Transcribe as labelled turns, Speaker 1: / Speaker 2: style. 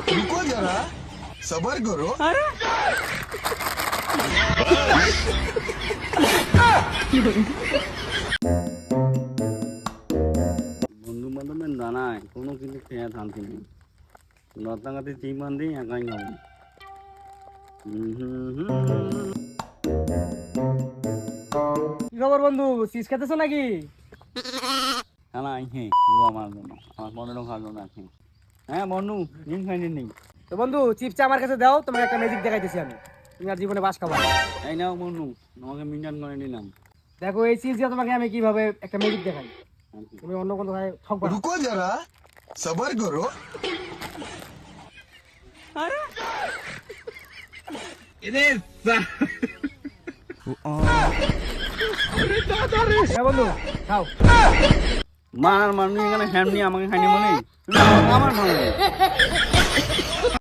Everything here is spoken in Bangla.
Speaker 1: रुको जरा सबर करो।
Speaker 2: বন্ধু বান্ধবের জানায় কোনো কিছু খেয়ে শান্তি নেই। লতাগাতে চিপ বান্ধি একাই খাবো।
Speaker 3: কি খবর বন্ধু, চিজ খেতেছো নাকি?
Speaker 2: খানা আইছে আমার জন্য, আমার বন্ধুরা খাওয়ার জন্য আছে। হ্যাঁ বন্ধু, নিন খাইনি নেই।
Speaker 3: তো বন্ধু চিপসটা আমার কাছে দাও, তোমাকে একটা ম্যাজিক দেখাইতেছি আমি। তুমি আর জীবনে বাস খাবা না।
Speaker 2: এই নাও বন্ধু, তোমাকে মিনিয়ন করে নিলাম।
Speaker 3: দেখো এই চিজ দিয়ে তোমাকে আমি কিভাবে একটা ম্যাজিক দেখাই। তুমি অন্য কোনো জায়গায় ঠকবা না।
Speaker 1: रुको जरा सबर करो।
Speaker 3: হ্যাঁ বন্ধু খাও।
Speaker 2: মার মানুষ এখানে হ্যাম নিয়ে আমাকে খাইনি মনে আমার মনে